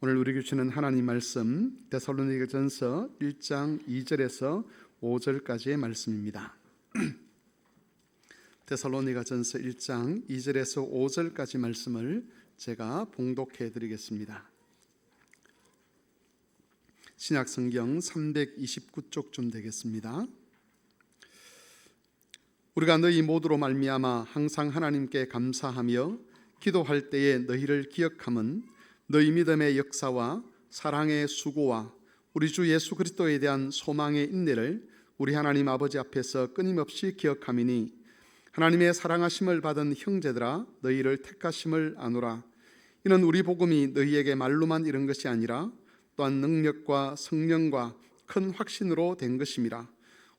오늘 우리 교시는 하나님 말씀 데살로니가전서 1장 2절에서 5절까지의 말씀입니다. 데살로니가전서 1장 2절에서 5절까지 말씀을 제가 봉독해 드리겠습니다. 신약성경 329쪽쯤 되겠습니다. 우리가 너희 모두로 말미암아 항상 하나님께 감사하며 기도할 때에 너희를 기억함은 너희 믿음의 역사와 사랑의 수고와 우리 주 예수 그리스도에 대한 소망의 인내를 우리 하나님 아버지 앞에서 끊임없이 기억함이니 하나님의 사랑하심을 받은 형제들아 너희를 택하심을 아노라. 이는 우리 복음이 너희에게 말로만 이른 것이 아니라 또한 능력과 성령과 큰 확신으로 된 것임이라.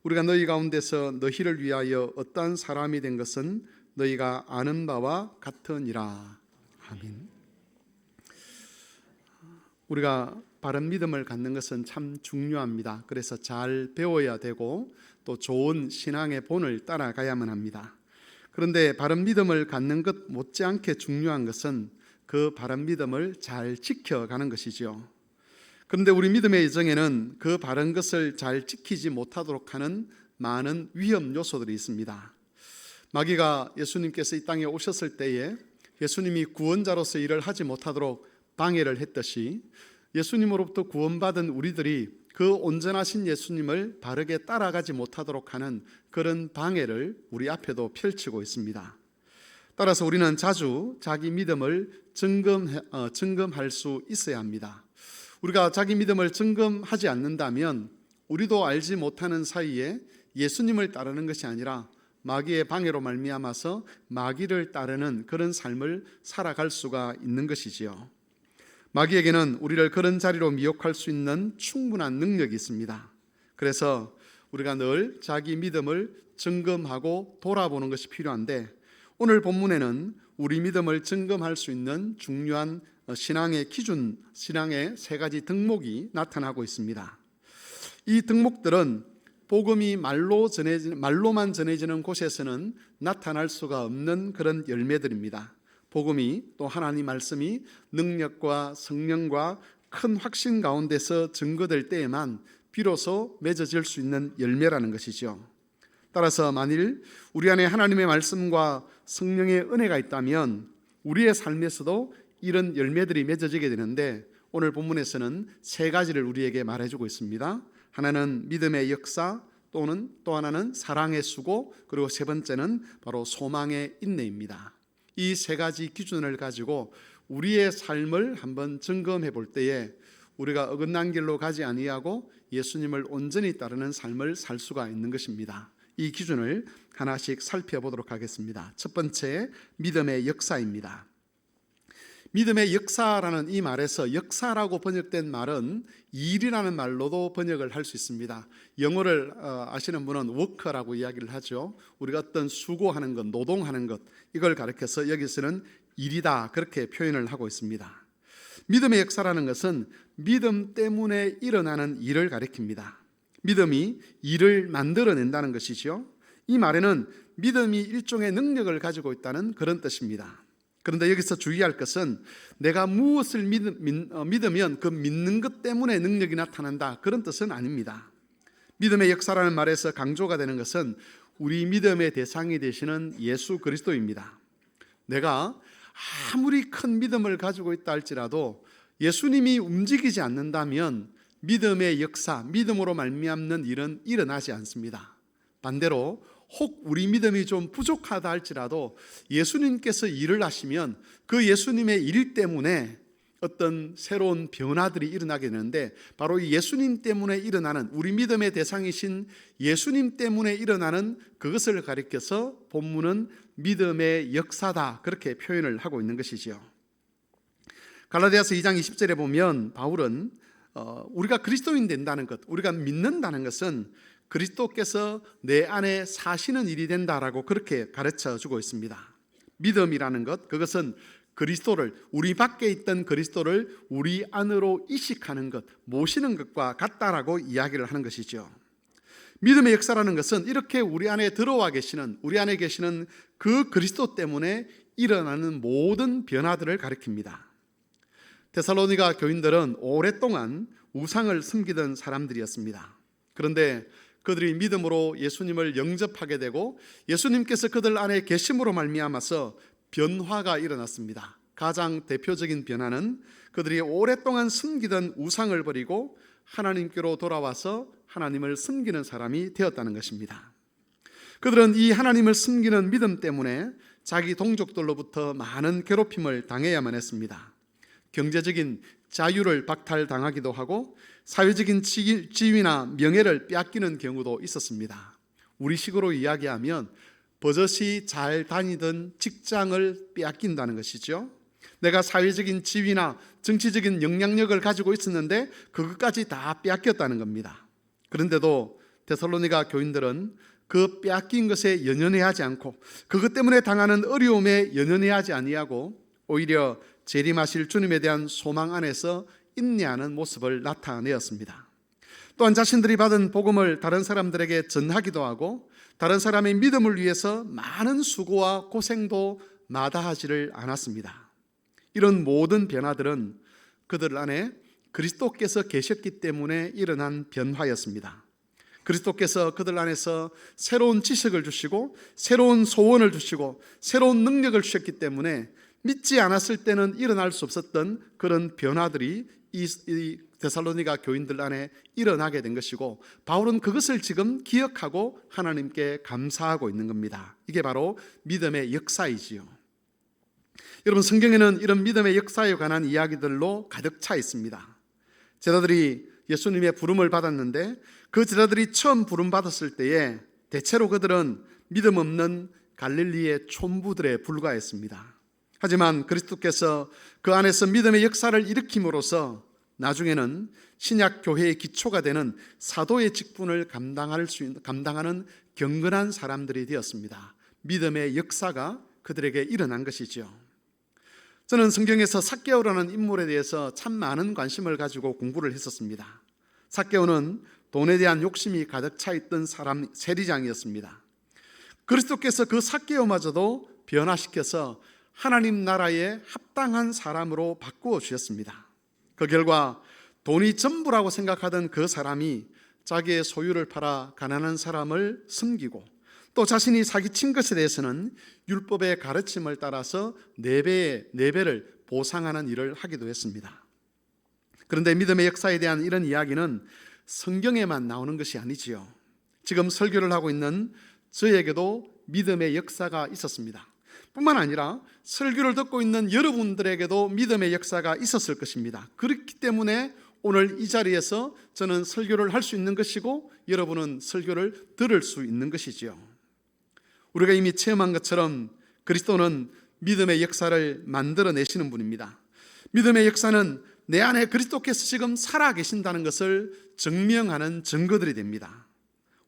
우리가 너희 가운데서 너희를 위하여 어떠한 사람이 된 것은 너희가 아는 바와 같으니라. 아멘. 우리가 바른 믿음을 갖는 것은 참 중요합니다. 그래서 잘 배워야 되고 또 좋은 신앙의 본을 따라가야만 합니다. 그런데 바른 믿음을 갖는 것 못지않게 중요한 것은 그 바른 믿음을 잘 지켜가는 것이죠. 그런데 우리 믿음의 여정에는 그 바른 것을 잘 지키지 못하도록 하는 많은 위험 요소들이 있습니다. 마귀가 예수님께서 이 땅에 오셨을 때에 예수님이 구원자로서 일을 하지 못하도록 방해를 했듯이 예수님으로부터 구원받은 우리들이 그 온전하신 예수님을 바르게 따라가지 못하도록 하는 그런 방해를 우리 앞에도 펼치고 있습니다. 따라서 우리는 자주 자기 믿음을 점검할 수 있어야 합니다. 우리가 자기 믿음을 점검하지 않는다면 우리도 알지 못하는 사이에 예수님을 따르는 것이 아니라 마귀의 방해로 말미암아서 마귀를 따르는 그런 삶을 살아갈 수가 있는 것이지요. 마귀에게는 우리를 그런 자리로 미혹할 수 있는 충분한 능력이 있습니다. 그래서 우리가 늘 자기 믿음을 점검하고 돌아보는 것이 필요한데 오늘 본문에는 우리 믿음을 점검할 수 있는 중요한 신앙의 기준, 신앙의 세 가지 덕목이 나타나고 있습니다. 이 덕목들은 복음이 말로만 전해지는 곳에서는 나타날 수가 없는 그런 열매들입니다. 복음이 또 하나님 말씀이 능력과 성령과 큰 확신 가운데서 증거될 때에만 비로소 맺어질 수 있는 열매라는 것이죠. 따라서 만일 우리 안에 하나님의 말씀과 성령의 은혜가 있다면 우리의 삶에서도 이런 열매들이 맺어지게 되는데 오늘 본문에서는 세 가지를 우리에게 말해주고 있습니다. 하나는 믿음의 역사, 또 하나는 사랑의 수고, 그리고 세 번째는 바로 소망의 인내입니다. 이 세 가지 기준을 가지고 우리의 삶을 한번 점검해 볼 때에 우리가 어긋난 길로 가지 아니하고 예수님을 온전히 따르는 삶을 살 수가 있는 것입니다. 이 기준을 하나씩 살펴보도록 하겠습니다. 첫 번째, 믿음의 역사입니다. 믿음의 역사라는 이 말에서 역사라고 번역된 말은 일이라는 말로도 번역을 할 수 있습니다. 영어를 아시는 분은 워크라고 이야기를 하죠. 우리가 어떤 수고하는 것, 노동하는 것, 이걸 가리켜서 여기서는 일이다 그렇게 표현을 하고 있습니다. 믿음의 역사라는 것은 믿음 때문에 일어나는 일을 가리킵니다. 믿음이 일을 만들어낸다는 것이죠. 이 말에는 믿음이 일종의 능력을 가지고 있다는 그런 뜻입니다. 그런데 여기서 주의할 것은 내가 무엇을 믿으면 그 믿는 것 때문에 능력이 나타난다 그런 뜻은 아닙니다. 믿음의 역사라는 말에서 강조가 되는 것은 우리 믿음의 대상이 되시는 예수 그리스도입니다. 내가 아무리 큰 믿음을 가지고 있다 할지라도 예수님이 움직이지 않는다면 믿음의 역사, 믿음으로 말미암는 일은 일어나지 않습니다. 반대로 혹 우리 믿음이 좀 부족하다 할지라도 예수님께서 일을 하시면 그 예수님의 일 때문에 어떤 새로운 변화들이 일어나게 되는데 바로 이 예수님 때문에 일어나는 우리 믿음의 대상이신 예수님 때문에 일어나는 그것을 가리켜서 본문은 믿음의 역사다 그렇게 표현을 하고 있는 것이죠. 갈라디아서 2장 20절에 보면 바울은 우리가 그리스도인 된다는 것, 우리가 믿는다는 것은 그리스도께서 내 안에 사시는 일이 된다라고 그렇게 가르쳐 주고 있습니다. 믿음이라는 것, 그것은 그리스도를, 우리 밖에 있던 그리스도를 우리 안으로 이식하는 것, 모시는 것과 같다라고 이야기를 하는 것이죠. 믿음의 역사라는 것은 이렇게 우리 안에 들어와 계시는, 우리 안에 계시는 그 그리스도 때문에 일어나는 모든 변화들을 가리킵니다. 데살로니가 교인들은 오랫동안 우상을 섬기던 사람들이었습니다. 그런데 그들이 믿음으로 예수님을 영접하게 되고 예수님께서 그들 안에 계심으로 말미암아서 변화가 일어났습니다. 가장 대표적인 변화는 그들이 오랫동안 섬기던 우상을 버리고 하나님께로 돌아와서 하나님을 섬기는 사람이 되었다는 것입니다. 그들은 이 하나님을 섬기는 믿음 때문에 자기 동족들로부터 많은 괴롭힘을 당해야만 했습니다. 경제적인 자유를 박탈당하기도 하고 사회적인 지위나 명예를 빼앗기는 경우도 있었습니다. 우리식으로 이야기하면 버젓이 잘 다니던 직장을 빼앗긴다는 것이죠. 내가 사회적인 지위나 정치적인 영향력을 가지고 있었는데 그것까지 다 빼앗겼다는 겁니다. 그런데도 데살로니가 교인들은 그 빼앗긴 것에 연연해하지 않고 그것 때문에 당하는 어려움에 연연해하지 아니하고 오히려 재림하실 주님에 대한 소망 안에서 인내하는 모습을 나타내었습니다. 또한 자신들이 받은 복음을 다른 사람들에게 전하기도 하고 다른 사람의 믿음을 위해서 많은 수고와 고생도 마다하지를 않았습니다. 이런 모든 변화들은 그들 안에 그리스도께서 계셨기 때문에 일어난 변화였습니다. 그리스도께서 그들 안에서 새로운 지식을 주시고 새로운 소원을 주시고 새로운 능력을 주셨기 때문에 믿지 않았을 때는 일어날 수 없었던 그런 변화들이 이 데살로니가 교인들 안에 일어나게 된 것이고 바울은 그것을 지금 기억하고 하나님께 감사하고 있는 겁니다. 이게 바로 믿음의 역사이지요. 여러분, 성경에는 이런 믿음의 역사에 관한 이야기들로 가득 차 있습니다. 제자들이 예수님의 부름을 받았는데 그 제자들이 처음 부름 받았을 때에 대체로 그들은 믿음 없는 갈릴리의 촌부들에 불과했습니다. 하지만 그리스도께서 그 안에서 믿음의 역사를 일으킴으로써 나중에는 신약 교회의 기초가 되는 사도의 직분을 감당하는 경건한 사람들이 되었습니다. 믿음의 역사가 그들에게 일어난 것이죠. 저는 성경에서 삭개오라는 인물에 대해서 참 많은 관심을 가지고 공부를 했었습니다. 삭개오는 돈에 대한 욕심이 가득 차 있던 사람, 세리장이었습니다. 그리스도께서 그 삭개오마저도 변화시켜서 하나님 나라에 합당한 사람으로 바꾸어 주셨습니다. 그 결과 돈이 전부라고 생각하던 그 사람이 자기의 소유를 팔아 가난한 사람을 섬기고 또 자신이 사기친 것에 대해서는 율법의 가르침을 따라서 4배를 보상하는 일을 하기도 했습니다. 그런데 믿음의 역사에 대한 이런 이야기는 성경에만 나오는 것이 아니지요. 지금 설교를 하고 있는 저에게도 믿음의 역사가 있었습니다. 뿐만 아니라 설교를 듣고 있는 여러분들에게도 믿음의 역사가 있었을 것입니다. 그렇기 때문에 오늘 이 자리에서 저는 설교를 할 수 있는 것이고 여러분은 설교를 들을 수 있는 것이지요. 우리가 이미 체험한 것처럼 그리스도는 믿음의 역사를 만들어내시는 분입니다. 믿음의 역사는 내 안에 그리스도께서 지금 살아계신다는 것을 증명하는 증거들이 됩니다.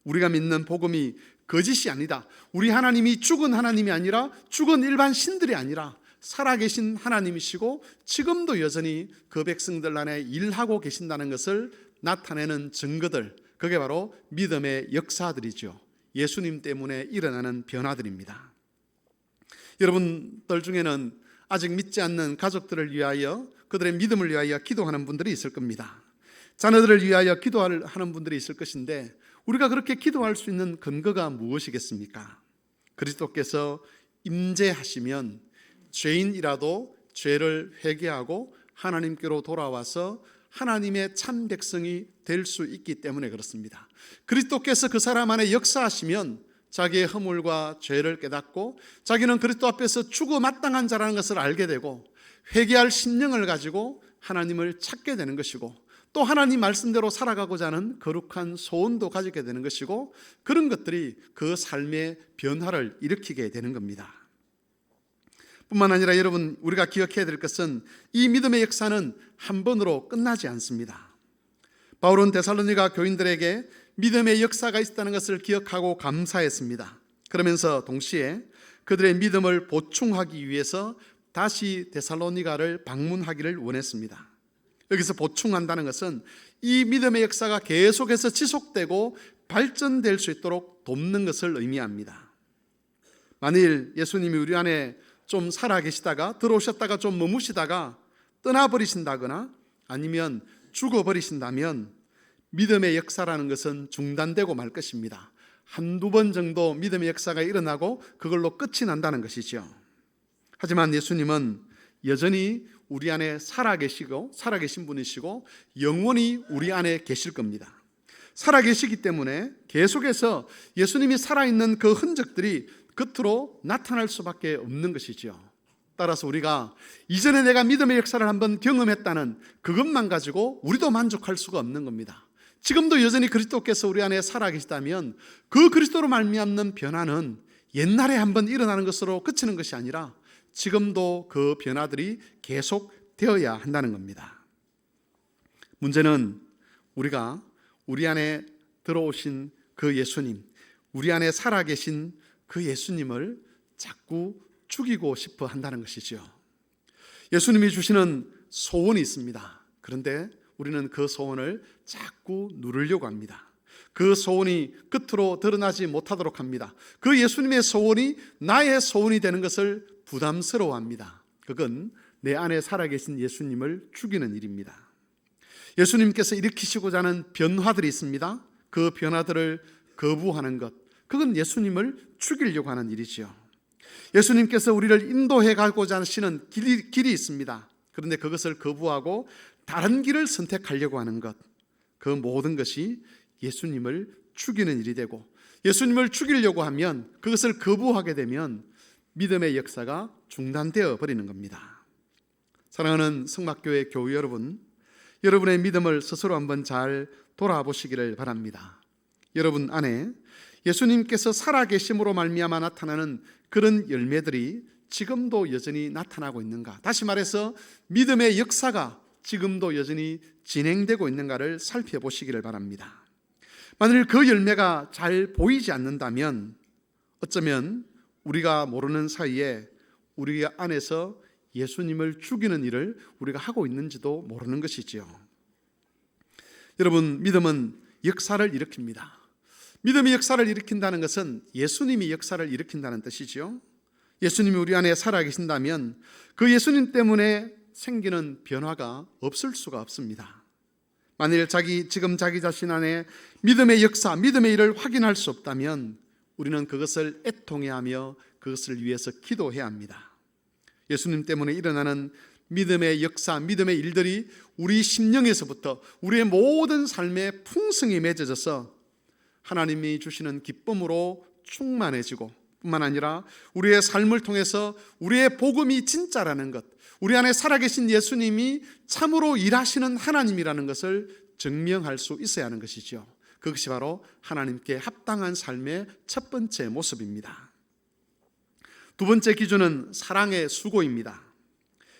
우리가 믿는 복음이 거짓이 아니다. 우리 하나님이 죽은 하나님이 아니라 죽은 일반 신들이 아니라 살아계신 하나님이시고 지금도 여전히 그 백성들 안에 일하고 계신다는 것을 나타내는 증거들, 그게 바로 믿음의 역사들이죠. 예수님 때문에 일어나는 변화들입니다. 여러분들 중에는 아직 믿지 않는 가족들을 위하여 그들의 믿음을 위하여 기도하는 분들이 있을 겁니다. 자녀들을 위하여 기도하는 분들이 있을 것인데 우리가 그렇게 기도할 수 있는 근거가 무엇이겠습니까? 그리스도께서 임재하시면 죄인이라도 죄를 회개하고 하나님께로 돌아와서 하나님의 참 백성이 될 수 있기 때문에 그렇습니다. 그리스도께서 그 사람 안에 역사하시면 자기의 허물과 죄를 깨닫고 자기는 그리스도 앞에서 죽어 마땅한 자라는 것을 알게 되고 회개할 심령을 가지고 하나님을 찾게 되는 것이고 또 하나님 말씀대로 살아가고자 하는 거룩한 소원도 가지게 되는 것이고 그런 것들이 그 삶의 변화를 일으키게 되는 겁니다. 뿐만 아니라 여러분, 우리가 기억해야 될 것은 이 믿음의 역사는 한 번으로 끝나지 않습니다. 바울은 데살로니가 교인들에게 믿음의 역사가 있다는 것을 기억하고 감사했습니다. 그러면서 동시에 그들의 믿음을 보충하기 위해서 다시 데살로니가를 방문하기를 원했습니다. 여기서 보충한다는 것은 이 믿음의 역사가 계속해서 지속되고 발전될 수 있도록 돕는 것을 의미합니다. 만일 예수님이 우리 안에 좀 살아계시다가 들어오셨다가 좀 머무시다가 떠나버리신다거나 아니면 죽어버리신다면 믿음의 역사라는 것은 중단되고 말 것입니다. 한두 번 정도 믿음의 역사가 일어나고 그걸로 끝이 난다는 것이죠. 하지만 예수님은 여전히 우리 안에 살아계신 분이시고 영원히 우리 안에 계실 겁니다. 살아계시기 때문에 계속해서 예수님이 살아있는 그 흔적들이 겉으로 나타날 수밖에 없는 것이죠. 따라서 우리가 이전에 내가 믿음의 역사를 한번 경험했다는 그것만 가지고 우리도 만족할 수가 없는 겁니다. 지금도 여전히 그리스도께서 우리 안에 살아계시다면 그 그리스도로 말미암는 변화는 옛날에 한번 일어나는 것으로 그치는 것이 아니라 지금도 그 변화들이 계속 되어야 한다는 겁니다. 문제는 우리가 우리 안에 들어오신 그 예수님, 우리 안에 살아계신 그 예수님을 자꾸 죽이고 싶어 한다는 것이죠. 예수님이 주시는 소원이 있습니다. 그런데 우리는 그 소원을 자꾸 누르려고 합니다. 그 소원이 끝으로 드러나지 못하도록 합니다. 그 예수님의 소원이 나의 소원이 되는 것을 부담스러워합니다. 그건 내 안에 살아계신 예수님을 죽이는 일입니다. 예수님께서 일으키시고자 하는 변화들이 있습니다. 그 변화들을 거부하는 것, 그건 예수님을 죽이려고 하는 일이죠. 예수님께서 우리를 인도해 가고자 하시는 길이 있습니다. 그런데 그것을 거부하고 다른 길을 선택하려고 하는 것, 그 모든 것이 예수님을 죽이는 일이 되고, 예수님을 죽이려고 하면, 그것을 거부하게 되면 믿음의 역사가 중단되어 버리는 겁니다. 사랑하는 성막교회 교우 여러분, 여러분의 믿음을 스스로 한번 잘 돌아보시기를 바랍니다. 여러분 안에 예수님께서 살아계심으로 말미암아 나타나는 그런 열매들이 지금도 여전히 나타나고 있는가? 다시 말해서 믿음의 역사가 지금도 여전히 진행되고 있는가를 살펴보시기를 바랍니다. 만일 그 열매가 잘 보이지 않는다면 어쩌면 우리가 모르는 사이에 우리 안에서 예수님을 죽이는 일을 우리가 하고 있는지도 모르는 것이지요. 여러분, 믿음은 역사를 일으킵니다. 믿음이 역사를 일으킨다는 것은 예수님이 역사를 일으킨다는 뜻이지요. 예수님이 우리 안에 살아계신다면 그 예수님 때문에 생기는 변화가 없을 수가 없습니다. 만일 지금 자기 자신 안에 믿음의 역사, 믿음의 일을 확인할 수 없다면 우리는 그것을 애통해하며 그것을 위해서 기도해야 합니다. 예수님 때문에 일어나는 믿음의 역사, 믿음의 일들이 우리 심령에서부터 우리의 모든 삶의 풍성이 맺어져서 하나님이 주시는 기쁨으로 충만해지고 뿐만 아니라 우리의 삶을 통해서 우리의 복음이 진짜라는 것, 우리 안에 살아계신 예수님이 참으로 일하시는 하나님이라는 것을 증명할 수 있어야 하는 것이죠. 그것이 바로 하나님께 합당한 삶의 첫 번째 모습입니다. 두 번째 기준은 사랑의 수고입니다.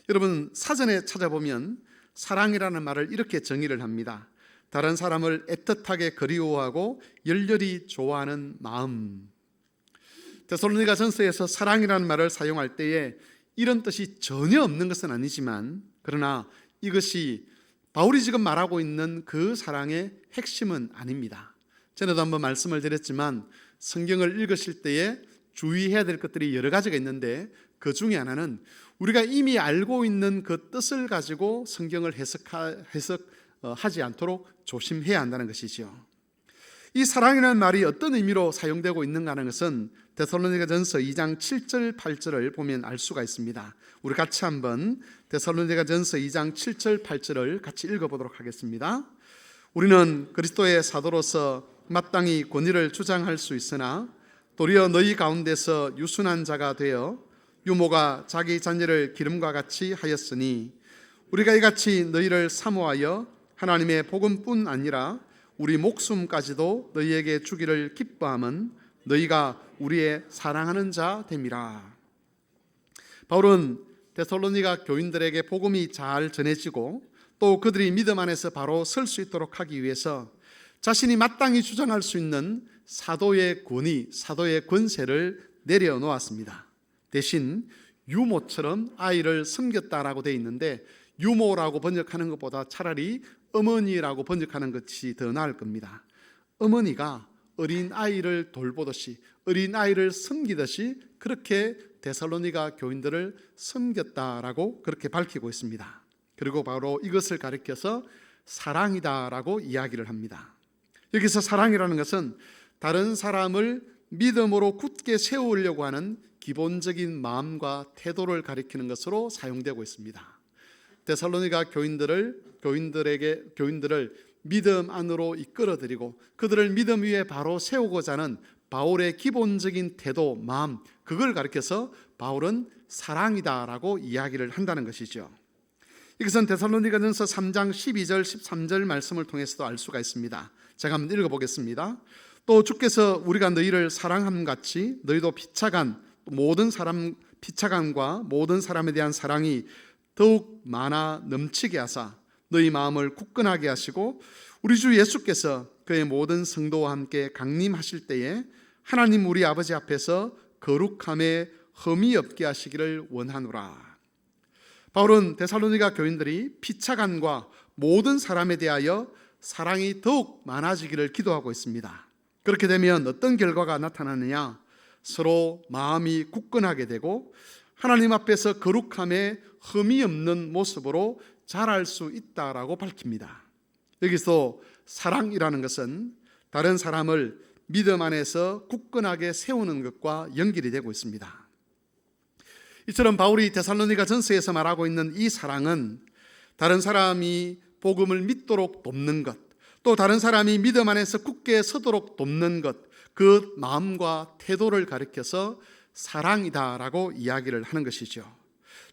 여러분, 사전에 찾아보면 사랑이라는 말을 이렇게 정의를 합니다. 다른 사람을 애틋하게 그리워하고 열렬히 좋아하는 마음. 데살로니가전서에서 사랑이라는 말을 사용할 때에 이런 뜻이 전혀 없는 것은 아니지만, 그러나 이것이 바울이 지금 말하고 있는 그 사랑의 핵심은 아닙니다. 전에도 한번 말씀을 드렸지만 성경을 읽으실 때에 주의해야 될 것들이 여러 가지가 있는데 그 중에 하나는 우리가 이미 알고 있는 그 뜻을 가지고 성경을 해석하지 않도록 조심해야 한다는 것이죠. 이 사랑이라는 말이 어떤 의미로 사용되고 있는가 하는 것은 데살로니가전서 2장 7절 8절을 보면 알 수가 있습니다. 우리 같이 한번 데살로니가전서 2장 7절 8절을 같이 읽어보도록 하겠습니다. 우리는 그리스도의 사도로서 마땅히 권위를 주장할 수 있으나 도리어 너희 가운데서 유순한 자가 되어 유모가 자기 자녀를 기름과 같이 하였으니 우리가 이같이 너희를 사모하여 하나님의 복음뿐 아니라 우리 목숨까지도 너희에게 주기를 기뻐함은 너희가 우리의 사랑하는 자 됨이라. 바울은 데살로니가 교인들에게 복음이 잘 전해지고 또 그들이 믿음 안에서 바로 설 수 있도록 하기 위해서 자신이 마땅히 주장할 수 있는 사도의 권위, 사도의 권세를 내려놓았습니다. 대신 유모처럼 아이를 섬겼다라고 되어 있는데 유모라고 번역하는 것보다 차라리 어머니라고 번역하는 것이 더 나을 겁니다. 어머니가 어린 아이를 돌보듯이, 어린 아이를 섬기듯이 그렇게 데살로니가 교인들을 섬겼다라고 그렇게 밝히고 있습니다. 그리고 바로 이것을 가리켜서 사랑이다라고 이야기를 합니다. 여기서 사랑이라는 것은 다른 사람을 믿음으로 굳게 세우려고 하는 기본적인 마음과 태도를 가리키는 것으로 사용되고 있습니다. 데살로니가 교인들을 믿음 안으로 이끌어들이고 그들을 믿음 위에 바로 세우고자 하는 바울의 기본적인 태도, 마음, 그걸 가리켜서 바울은 사랑이다라고 이야기를 한다는 것이죠. 이것은 데살로니가전서 3장 12절 13절 말씀을 통해서도 알 수가 있습니다. 제가 한번 읽어보겠습니다. 또 주께서 우리가 너희를 사랑함 같이 너희도 피차간과 모든 사람에 대한 사랑이 더욱 많아 넘치게 하사 너희 마음을 굳건하게 하시고 우리 주 예수께서 그의 모든 성도와 함께 강림하실 때에 하나님 우리 아버지 앞에서 거룩함에 흠이 없게 하시기를 원하노라. 바울은 데살로니가 교인들이 피차간과 모든 사람에 대하여 사랑이 더욱 많아지기를 기도하고 있습니다. 그렇게 되면 어떤 결과가 나타나느냐? 서로 마음이 굳건하게 되고 하나님 앞에서 거룩함에 흠이 없는 모습으로 자랄 수 있다라고 밝힙니다. 여기서 사랑이라는 것은 다른 사람을 믿음 안에서 굳건하게 세우는 것과 연결이 되고 있습니다. 이처럼 바울이 데살로니가 전서에서 말하고 있는 이 사랑은 다른 사람이 복음을 믿도록 돕는 것, 또 다른 사람이 믿음 안에서 굳게 서도록 돕는 것, 그 마음과 태도를 가리켜서 사랑이다라고 이야기를 하는 것이죠.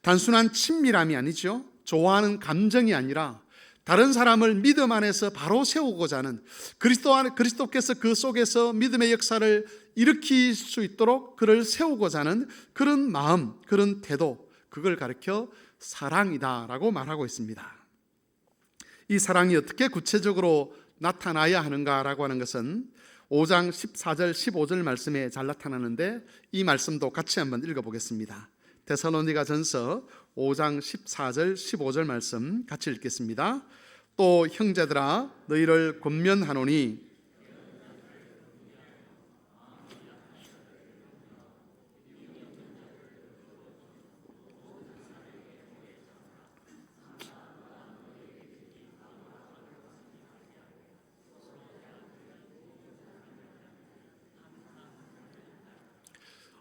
단순한 친밀함이 아니죠. 좋아하는 감정이 아니라 다른 사람을 믿음 안에서 바로 세우고자 하는, 그리스도께서 그 속에서 믿음의 역사를 일으킬 수 있도록 그를 세우고자 하는 그런 마음, 그런 태도, 그걸 가리켜 사랑이다라고 말하고 있습니다. 이 사랑이 어떻게 구체적으로 나타나야 하는가라고 하는 것은 5장 14절 15절 말씀에 잘 나타나는데 이 말씀도 같이 한번 읽어보겠습니다. 데살로니가 전서 5장 14절 15절 말씀 같이 읽겠습니다. 또 형제들아 너희를 권면하노니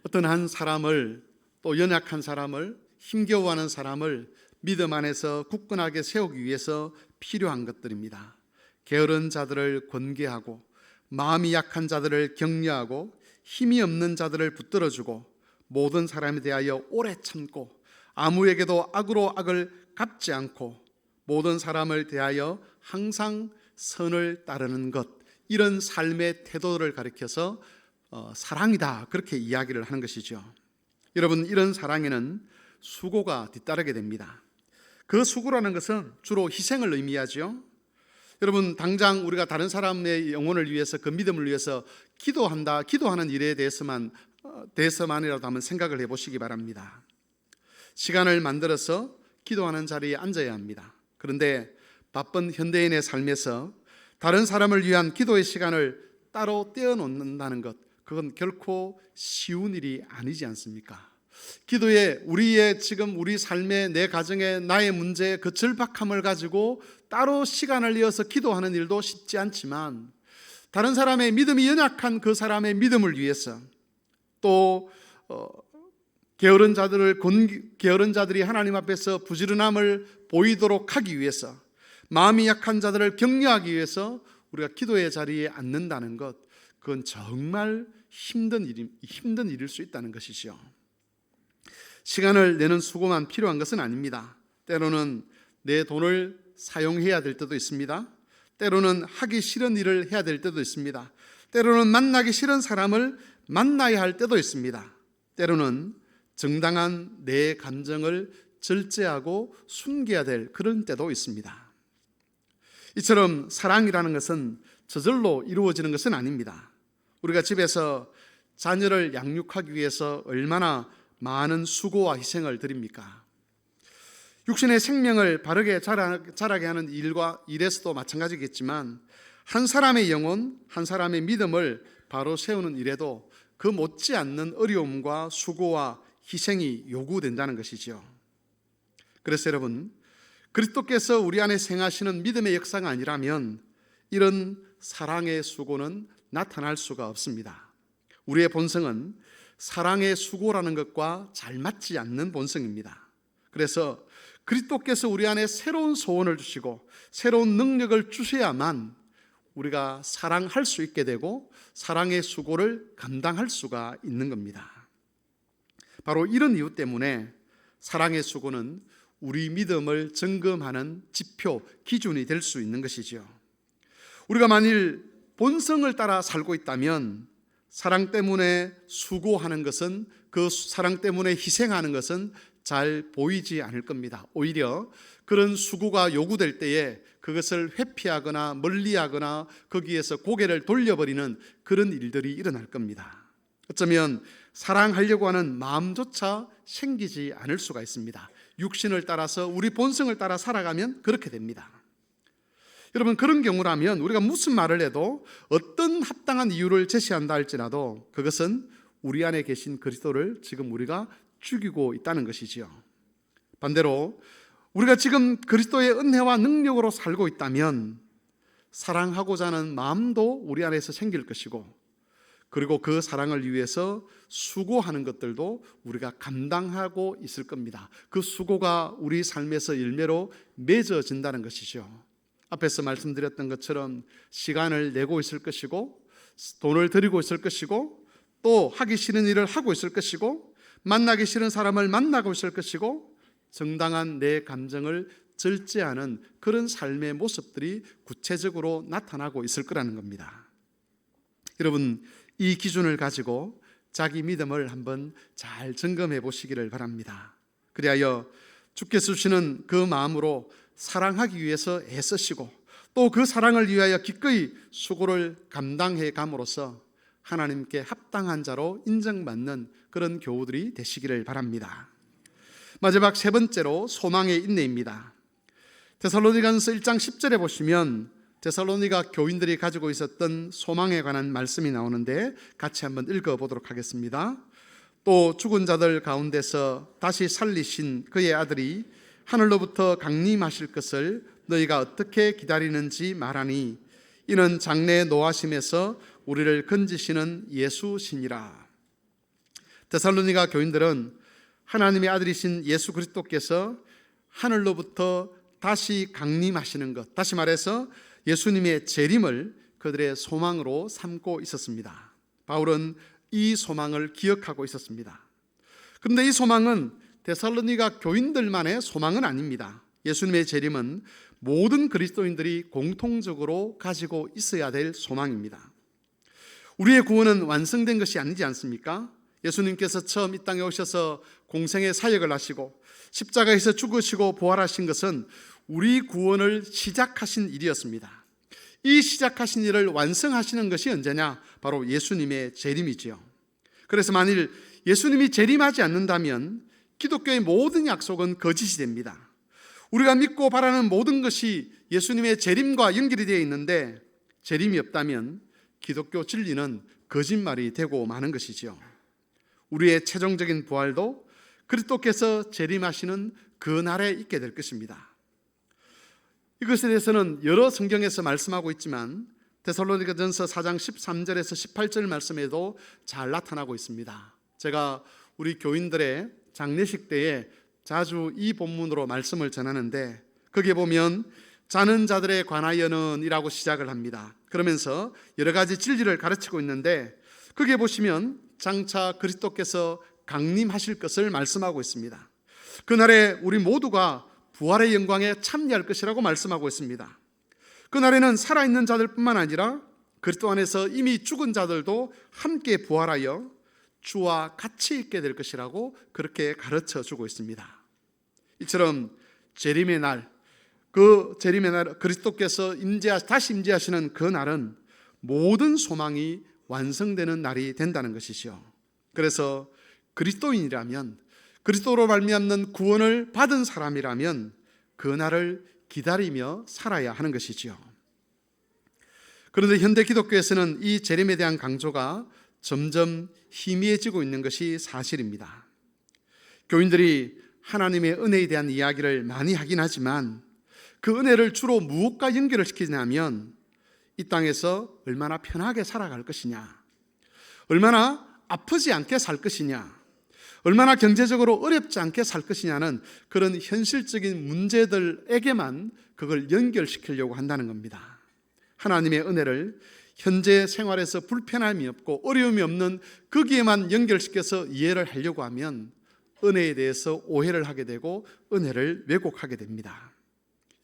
어떤 한 사람을, 또 연약한 사람을, 힘겨워하는 사람을 믿음 안에서 굳건하게 세우기 위해서 필요한 것들입니다. 게으른 자들을 권계하고 마음이 약한 자들을 격려하고 힘이 없는 자들을 붙들어주고 모든 사람에 대하여 오래 참고 아무에게도 악으로 악을 갚지 않고 모든 사람을 대하여 항상 선을 따르는 것, 이런 삶의 태도를 가리켜서 사랑이다, 그렇게 이야기를 하는 것이죠. 여러분, 이런 사랑에는 수고가 뒤따르게 됩니다. 그 수고라는 것은 주로 희생을 의미하죠. 여러분, 당장 우리가 다른 사람의 영혼을 위해서, 그 믿음을 위해서 기도하는 일에 대해서만이라도 한번 생각을 해보시기 바랍니다. 시간을 만들어서 기도하는 자리에 앉아야 합니다. 그런데 바쁜 현대인의 삶에서 다른 사람을 위한 기도의 시간을 따로 떼어놓는다는 것, 그건 결코 쉬운 일이 아니지 않습니까? 기도에 우리 삶의, 내 가정의, 나의 문제의 그 절박함을 가지고 따로 시간을 내어서 기도하는 일도 쉽지 않지만, 다른 사람의 믿음이 연약한 그 사람의 믿음을 위해서, 또 게으른 자들이 하나님 앞에서 부지런함을 보이도록 하기 위해서, 마음이 약한 자들을 격려하기 위해서 우리가 기도의 자리에 앉는다는 것, 그건 정말 힘든 일일 수 있다는 것이죠. 시간을 내는 수고만 필요한 것은 아닙니다. 때로는 내 돈을 사용해야 될 때도 있습니다. 때로는 하기 싫은 일을 해야 될 때도 있습니다. 때로는 만나기 싫은 사람을 만나야 할 때도 있습니다. 때로는 정당한 내 감정을 절제하고 숨겨야 될 그런 때도 있습니다. 이처럼 사랑이라는 것은 저절로 이루어지는 것은 아닙니다. 우리가 집에서 자녀를 양육하기 위해서 얼마나 많은 수고와 희생을 드립니까? 육신의 생명을 바르게 자라게 하는 일에서도 마찬가지겠지만, 한 사람의 영혼, 한 사람의 믿음을 바로 세우는 일에도 그 못지않는 어려움과 수고와 희생이 요구된다는 것이죠. 그래서 여러분, 그리스도께서 우리 안에 행하시는 믿음의 역사가 아니라면 이런 사랑의 수고는 나타날 수가 없습니다. 우리의 본성은 사랑의 수고라는 것과 잘 맞지 않는 본성입니다. 그래서 그리스도께서 우리 안에 새로운 소원을 주시고 새로운 능력을 주셔야만 우리가 사랑할 수 있게 되고 사랑의 수고를 감당할 수가 있는 겁니다. 바로 이런 이유 때문에 사랑의 수고는 우리 믿음을 점검하는 지표, 기준이 될 수 있는 것이지요. 우리가 만일 본성을 따라 살고 있다면 사랑 때문에 수고하는 것은, 그 사랑 때문에 희생하는 것은 잘 보이지 않을 겁니다. 오히려 그런 수고가 요구될 때에 그것을 회피하거나 멀리하거나 거기에서 고개를 돌려버리는 그런 일들이 일어날 겁니다. 어쩌면 사랑하려고 하는 마음조차 생기지 않을 수가 있습니다. 육신을 따라서, 우리 본성을 따라 살아가면 그렇게 됩니다. 여러분, 그런 경우라면 우리가 무슨 말을 해도, 어떤 합당한 이유를 제시한다 할지라도 그것은 우리 안에 계신 그리스도를 지금 우리가 죽이고 있다는 것이지요. 반대로 우리가 지금 그리스도의 은혜와 능력으로 살고 있다면 사랑하고자 하는 마음도 우리 안에서 생길 것이고, 그리고 그 사랑을 위해서 수고하는 것들도 우리가 감당하고 있을 겁니다. 그 수고가 우리 삶에서 열매로 맺어진다는 것이죠. 앞에서 말씀드렸던 것처럼 시간을 내고 있을 것이고, 돈을 들이고 있을 것이고, 또 하기 싫은 일을 하고 있을 것이고, 만나기 싫은 사람을 만나고 있을 것이고, 정당한 내 감정을 절제하는 그런 삶의 모습들이 구체적으로 나타나고 있을 거라는 겁니다. 여러분, 이 기준을 가지고 자기 믿음을 한번 잘 점검해 보시기를 바랍니다. 그리하여 주께서 주시는 그 마음으로 사랑하기 위해서 애쓰시고, 또 그 사랑을 위하여 기꺼이 수고를 감당해 감으로써 하나님께 합당한 자로 인정받는 그런 교우들이 되시기를 바랍니다. 마지막 세 번째로 소망의 인내입니다. 데살로니가전서 1장 10절에 보시면 데살로니가 교인들이 가지고 있었던 소망에 관한 말씀이 나오는데 같이 한번 읽어보도록 하겠습니다. 또 죽은 자들 가운데서 다시 살리신 그의 아들이 하늘로부터 강림하실 것을 너희가 어떻게 기다리는지 말하니, 이는 장래 노하심에서 우리를 건지시는 예수시니라. 데살로니가 교인들은 하나님의 아들이신 예수 그리스도께서 하늘로부터 다시 강림하시는 것, 다시 말해서 예수님의 재림을 그들의 소망으로 삼고 있었습니다. 바울은 이 소망을 기억하고 있었습니다. 그런데 이 소망은 데살로니가 교인들만의 소망은 아닙니다. 예수님의 재림은 모든 그리스도인들이 공통적으로 가지고 있어야 될 소망입니다. 우리의 구원은 완성된 것이 아니지 않습니까? 예수님께서 처음 이 땅에 오셔서 공생의 사역을 하시고 십자가에서 죽으시고 부활하신 것은 우리 구원을 시작하신 일이었습니다. 이 시작하신 일을 완성하시는 것이 언제냐? 바로 예수님의 재림이지요. 그래서 만일 예수님이 재림하지 않는다면 기독교의 모든 약속은 거짓이 됩니다. 우리가 믿고 바라는 모든 것이 예수님의 재림과 연결이 되어 있는데, 재림이 없다면 기독교 진리는 거짓말이 되고 마는 것이지요. 우리의 최종적인 부활도 그리스도께서 재림하시는 그 날에 있게 될 것입니다. 이것에 대해서는 여러 성경에서 말씀하고 있지만 데살로니가전서 4장 13절에서 18절 말씀에도 잘 나타나고 있습니다. 제가 우리 교인들의 장례식 때에 자주 이 본문으로 말씀을 전하는데, 거기에 보면 자는 자들에 관하여는 이라고 시작을 합니다. 그러면서 여러 가지 진리를 가르치고 있는데, 거기에 보시면 장차 그리스도께서 강림하실 것을 말씀하고 있습니다. 그날에 우리 모두가 부활의 영광에 참여할 것이라고 말씀하고 있습니다. 그날에는 살아있는 자들뿐만 아니라 그리스도 안에서 이미 죽은 자들도 함께 부활하여 주와 같이 있게 될 것이라고 그렇게 가르쳐 주고 있습니다. 이처럼 재림의 날, 그 재림의 날, 그리스도께서 다시 임재하시는 그 날은 모든 소망이 완성되는 날이 된다는 것이죠. 그래서 그리스도인이라면, 그리스도로 말미암는 구원을 받은 사람이라면 그 날을 기다리며 살아야 하는 것이지요. 그런데 현대 기독교에서는 이 재림에 대한 강조가 점점 희미해지고 있는 것이 사실입니다. 교인들이 하나님의 은혜에 대한 이야기를 많이 하긴 하지만 그 은혜를 주로 무엇과 연결을 시키냐면 이 땅에서 얼마나 편하게 살아갈 것이냐, 얼마나 아프지 않게 살 것이냐, 얼마나 경제적으로 어렵지 않게 살 것이냐는 그런 현실적인 문제들에게만 그걸 연결시키려고 한다는 겁니다. 하나님의 은혜를 현재 생활에서 불편함이 없고 어려움이 없는 거기에만 연결시켜서 이해를 하려고 하면 은혜에 대해서 오해를 하게 되고 은혜를 왜곡하게 됩니다.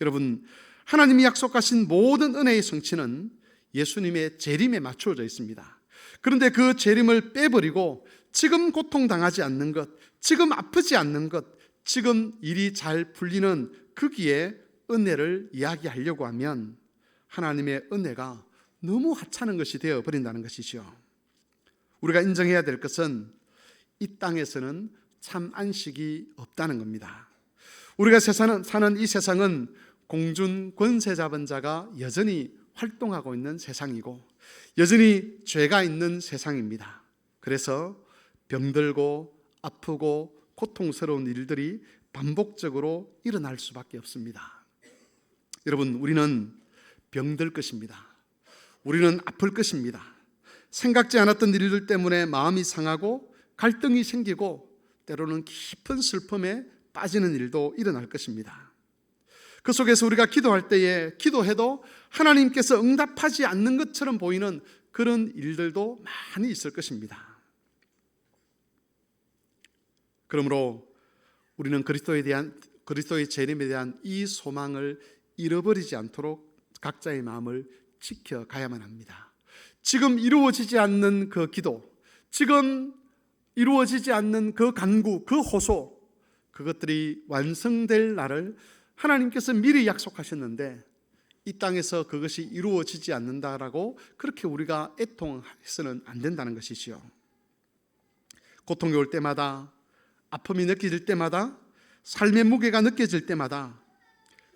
여러분, 하나님이 약속하신 모든 은혜의 성취는 예수님의 재림에 맞추어져 있습니다. 그런데 그 재림을 빼버리고 지금 고통당하지 않는 것, 지금 아프지 않는 것, 지금 일이 잘 풀리는 거기에 은혜를 이야기하려고 하면 하나님의 은혜가 너무 하찮은 것이 되어버린다는 것이죠. 우리가 인정해야 될 것은 이 땅에서는 참 안식이 없다는 겁니다. 우리가 사는 이 세상은 공중 권세 잡은 자가 여전히 활동하고 있는 세상이고 여전히 죄가 있는 세상입니다. 그래서 병들고 아프고 고통스러운 일들이 반복적으로 일어날 수밖에 없습니다. 여러분, 우리는 병들 것입니다. 우리는 아플 것입니다. 생각지 않았던 일들 때문에 마음이 상하고 갈등이 생기고 때로는 깊은 슬픔에 빠지는 일도 일어날 것입니다. 그 속에서 우리가 기도할 때에 기도해도 하나님께서 응답하지 않는 것처럼 보이는 그런 일들도 많이 있을 것입니다. 그러므로 우리는 그리스도의 재림에 대한 이 소망을 잃어버리지 않도록 각자의 마음을 지켜가야만 합니다. 지금 이루어지지 않는 그 기도, 지금 이루어지지 않는 그 간구, 그 호소, 그것들이 완성될 날을 하나님께서 미리 약속하셨는데 이 땅에서 그것이 이루어지지 않는다라고 그렇게 우리가 애통해서는 안 된다는 것이지요. 고통이 올 때마다, 아픔이 느껴질 때마다, 삶의 무게가 느껴질 때마다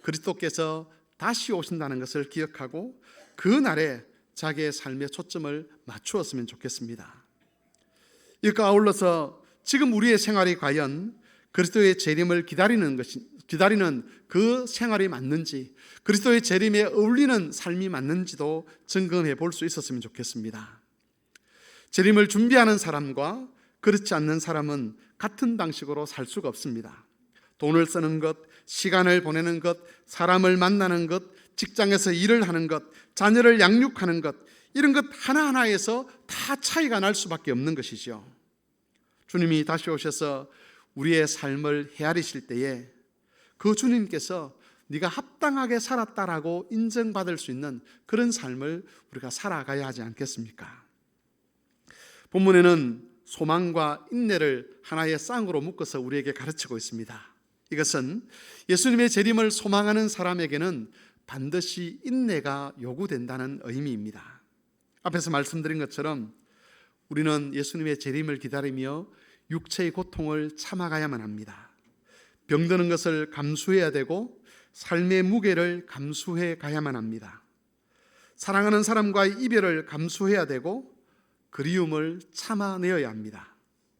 그리스도께서 다시 오신다는 것을 기억하고 그 날에 자기의 삶의 초점을 맞추었으면 좋겠습니다. 이것과 아울러서 지금 우리의 생활이 과연 그리스도의 재림을 기다리는 그 생활이 맞는지, 그리스도의 재림에 어울리는 삶이 맞는지도 점검해 볼 수 있었으면 좋겠습니다. 재림을 준비하는 사람과 그렇지 않는 사람은 같은 방식으로 살 수가 없습니다. 돈을 쓰는 것, 시간을 보내는 것, 사람을 만나는 것, 직장에서 일을 하는 것, 자녀를 양육하는 것, 이런 것 하나하나에서 다 차이가 날 수밖에 없는 것이죠. 주님이 다시 오셔서 우리의 삶을 헤아리실 때에 그 주님께서 네가 합당하게 살았다라고 인정받을 수 있는 그런 삶을 우리가 살아가야 하지 않겠습니까? 본문에는 소망과 인내를 하나의 쌍으로 묶어서 우리에게 가르치고 있습니다. 이것은 예수님의 재림을 소망하는 사람에게는 반드시 인내가 요구된다는 의미입니다. 앞에서 말씀드린 것처럼 우리는 예수님의 재림을 기다리며 육체의 고통을 참아가야만 합니다. 병드는 것을 감수해야 되고 삶의 무게를 감수해 가야만 합니다. 사랑하는 사람과의 이별을 감수해야 되고 그리움을 참아내어야 합니다.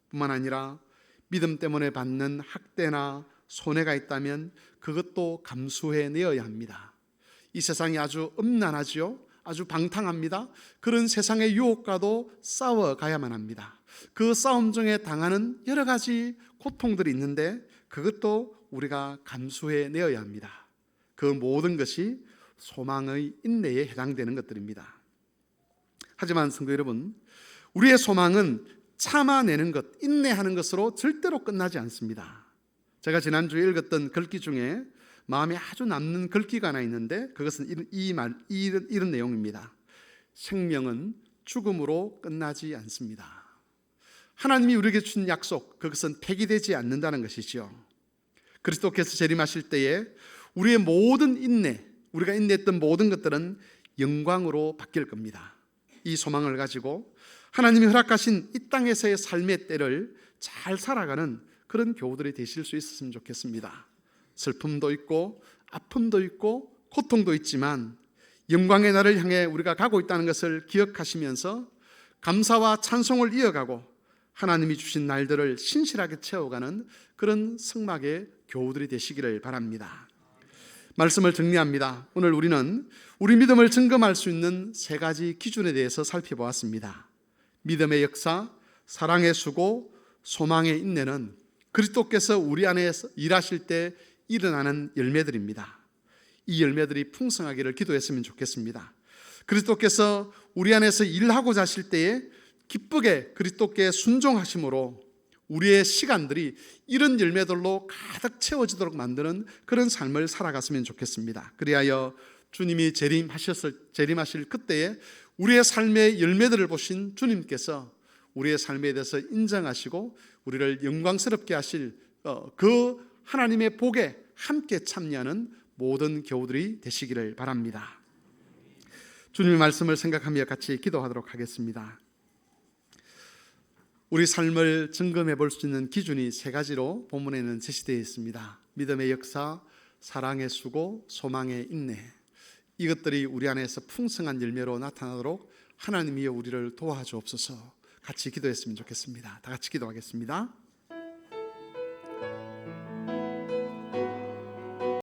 뿐만 아니라 믿음 때문에 받는 학대나 손해가 있다면 그것도 감수해내어야 합니다. 이 세상이 아주 음란하지요. 아주 방탕합니다. 그런 세상의 유혹과도 싸워가야만 합니다. 그 싸움 중에 당하는 여러 가지 고통들이 있는데 그것도 우리가 감수해내어야 합니다. 그 모든 것이 소망의 인내에 해당되는 것들입니다. 하지만 성도 여러분, 우리의 소망은 참아내는 것, 인내하는 것으로 절대로 끝나지 않습니다. 제가 지난주에 읽었던 글귀 중에 마음에 아주 남는 글귀가 하나 있는데 그것은 이런 내용입니다. 생명은 죽음으로 끝나지 않습니다. 하나님이 우리에게 주신 약속, 그것은 폐기되지 않는다는 것이죠. 그리스도께서 재림하실 때에 우리의 모든 인내, 우리가 인내했던 모든 것들은 영광으로 바뀔 겁니다. 이 소망을 가지고 하나님이 허락하신 이 땅에서의 삶의 때를 잘 살아가는 그런 교우들이 되실 수 있었으면 좋겠습니다. 슬픔도 있고 아픔도 있고 고통도 있지만 영광의 날을 향해 우리가 가고 있다는 것을 기억하시면서 감사와 찬송을 이어가고 하나님이 주신 날들을 신실하게 채워가는 그런 성막의 교우들이 되시기를 바랍니다. 말씀을 정리합니다. 오늘 우리는 우리 믿음을 증거할 수 있는 세 가지 기준에 대해서 살펴보았습니다. 믿음의 역사, 사랑의 수고, 소망의 인내는 그리스도께서 우리 안에서 일하실 때 일어나는 열매들입니다. 이 열매들이 풍성하기를 기도했으면 좋겠습니다. 그리스도께서 우리 안에서 일하고자 하실 때에 기쁘게 그리스도께 순종하심으로 우리의 시간들이 이런 열매들로 가득 채워지도록 만드는 그런 삶을 살아갔으면 좋겠습니다. 그리하여 주님이 재림하실 그때에 우리의 삶의 열매들을 보신 주님께서 우리의 삶에 대해서 인정하시고 우리를 영광스럽게 하실 그 하나님의 복에 함께 참여하는 모든 교우들이 되시기를 바랍니다. 주님의 말씀을 생각하며 같이 기도하도록 하겠습니다. 우리 삶을 점검해 볼 수 있는 기준이 세 가지로 본문에는 제시되어 있습니다. 믿음의 역사, 사랑의 수고, 소망의 인내. 이것들이 우리 안에서 풍성한 열매로 나타나도록 하나님이여 우리를 도와주옵소서. 같이 기도했으면 좋겠습니다. 다 같이 기도하겠습니다.